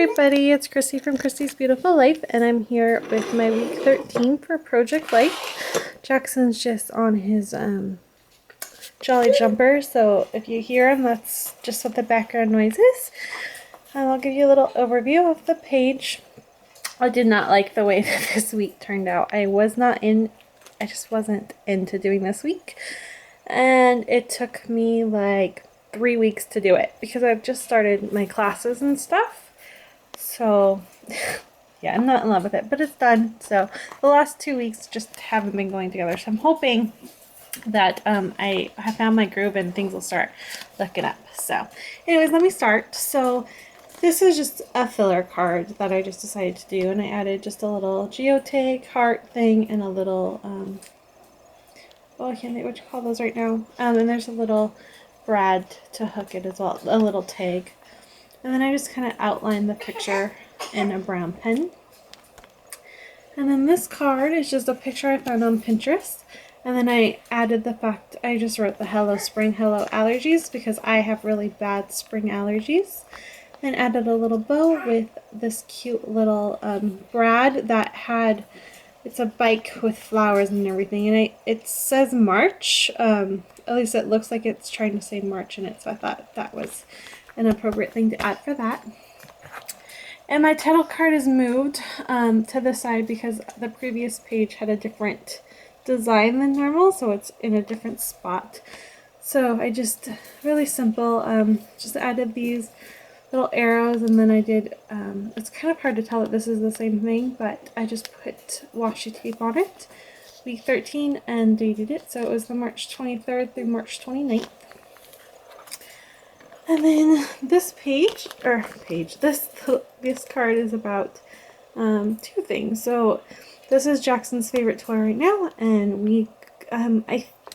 everybody, it's Christy from Christy's Beautiful Life, and I'm here with my week 13 for Project Life. Jackson's just on his jolly jumper, so if you hear him, that's just what the background noise is. I'll give you a little overview of the page. I did not like the way that this week turned out. I just wasn't into doing this week, and it took me like 3 weeks to do it because I've just started my classes and stuff. So yeah, I'm not in love with it, but it's done. So the last 2 weeks just haven't been going together. So I'm hoping that I have found my groove and things will start looking up. So anyways, let me start. So this is just a filler card that I just decided to do, and I added just a little geotag heart thing and a little oh, I can't think what you call those right now. And there's a little brad to hook it as well, a little tag. And then I just kind of outlined the picture in a brown pen. And then this card is just a picture I found on Pinterest. And then I added the fact, I just wrote the hello spring, hello allergies, because I have really bad spring allergies. And added a little bow with this cute little brad that had, it's a bike with flowers and everything. And it says March, at least it looks like it's trying to say March in it. So I thought that was an appropriate thing to add for that. And my title card is moved to the side because the previous page had a different design than normal, so it's in a different spot. So I just, really simple, just added these little arrows, and then I did, it's kind of hard to tell that this is the same thing, but I just put washi tape on it, week 13, and dated it, so it was the March 23rd through March 29th. And then this this card is about two things. So this is Jackson's favorite toy right now, and I'm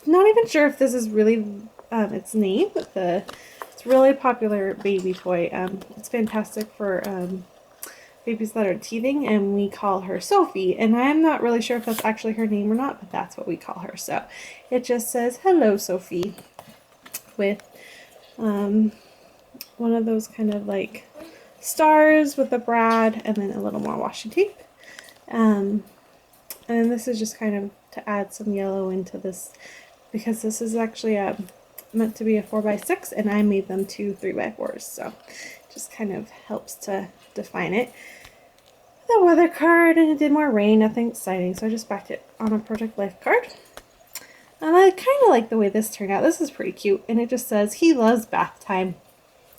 not even sure if this is really its name, but it's a really popular baby toy. It's fantastic for babies that are teething, and we call her Sophie. And I'm not really sure if that's actually her name or not, but that's what we call her. So it just says hello Sophie with one of those kind of like stars with a brad and then a little more washi tape. And this is just kind of to add some yellow into this, because this is actually meant to be a 4x6, and I made them 2 3x4s, so just kind of helps to define it. The weather card, and it did more rain, nothing exciting, so I just backed it on a Project Life card. And I kind of like the way this turned out. This is pretty cute, and it just says, he loves bath time.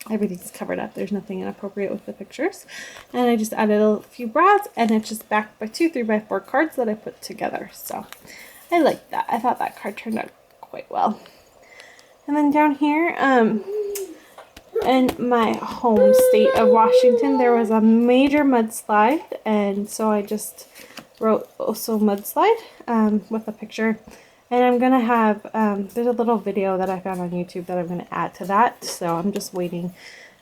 Everything's covered up. There's nothing inappropriate with the pictures. And I just added a few brads, and it's just backed by 2 3x4 cards that I put together. So I like that. I thought that card turned out quite well. And then down here, in my home state of Washington, there was a major mudslide, and so I just wrote also mudslide with a picture. And I'm going to have, there's a little video that I found on YouTube that I'm going to add to that, so I'm just waiting.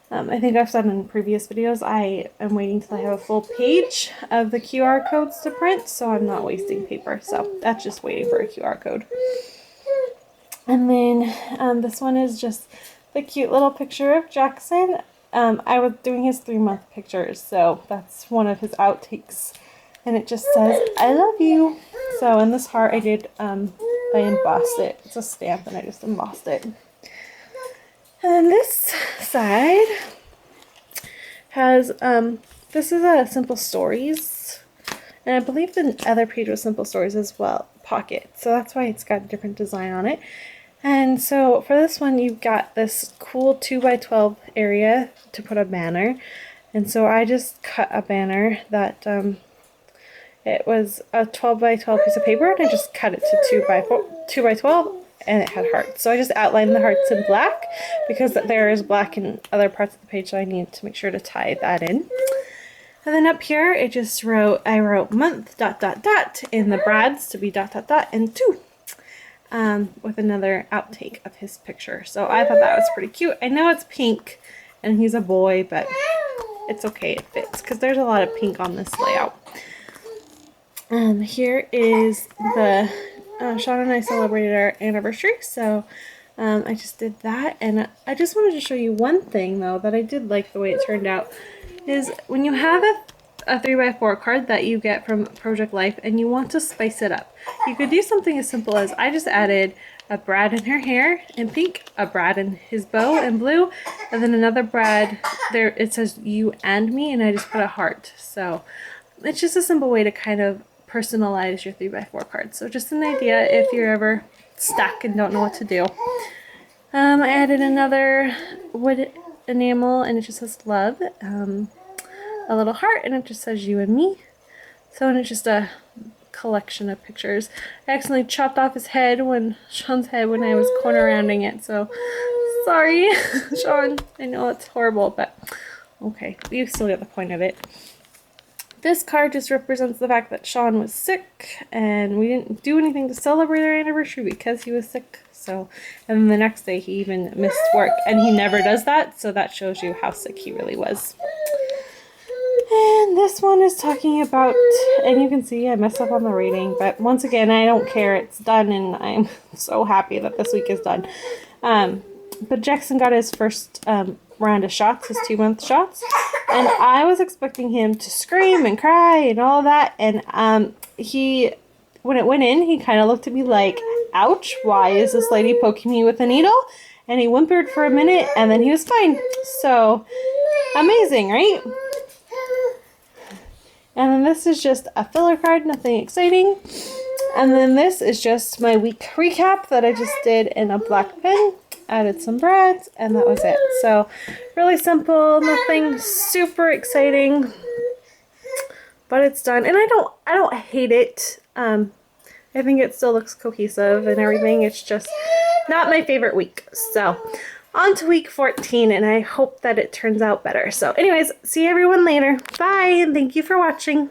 I think I've said in previous videos, I am waiting till I have a full page of the QR codes to print, so I'm not wasting paper. So that's just waiting for a QR code. And then this one is just the cute little picture of Jackson. I was doing his 3-month pictures, so that's one of his outtakes. And it just says, I love you. So in this heart I did, I embossed it. It's a stamp, and I just embossed it. And then this side has, this is a Simple Stories. And I believe the other page was Simple Stories as well, pocket. So that's why it's got a different design on it. And so for this one, you've got this cool 2x12 area to put a banner. And so I just cut a banner that, it was a 12x12 piece of paper, and I just cut it to 2x12, and it had hearts. So I just outlined the hearts in black because there is black in other parts of the page, so I needed to make sure to tie that in. And then up here, I wrote month ... in the brads to be ... and 2. With another outtake of his picture. So I thought that was pretty cute. I know it's pink and he's a boy, but it's okay, it fits because there's a lot of pink on this layout. Here is the Sean and I celebrated our anniversary, so I just did that, and I just wanted to show you one thing though that I did like the way it turned out. is when you have a 3x4 card that you get from Project Life and you want to spice it up. You could do something as simple as I just added a Brad in her hair in pink, a Brad in his bow in blue, and then another Brad there, it says you and me, and I just put a heart. So it's just a simple way to kind of personalize your 3x4 cards. So just an idea if you're ever stuck and don't know what to do. I added another wood enamel and it just says love, a little heart, and it just says you and me. So, and it's just a collection of pictures. I accidentally chopped off his head, Sean's head, when I was corner rounding it, so sorry Sean, I know it's horrible, but okay, you still get the point of it. This card just represents the fact that Sean was sick and we didn't do anything to celebrate our anniversary because he was sick. So, and then the next day he even missed work, and he never does that, so that shows you how sick he really was. And this one is talking about, and you can see I messed up on the reading, but once again, I don't care, it's done, and I'm so happy that this week is done. But Jaxon got his first round of shots, his 2-month shots, and I was expecting him to scream and cry and all that, and when it went in, he kind of looked at me like, ouch, why is this lady poking me with a needle? And he whimpered for a minute, and then he was fine. So, amazing, right? And then this is just a filler card, nothing exciting. And then this is just my week recap that I just did in a black pen. Added some brads, and that was it. So really simple, nothing super exciting, but it's done. And I don't hate it. I think it still looks cohesive and everything. It's just not my favorite week. So on to week 14, and I hope that it turns out better. So anyways, see everyone later. Bye, and thank you for watching.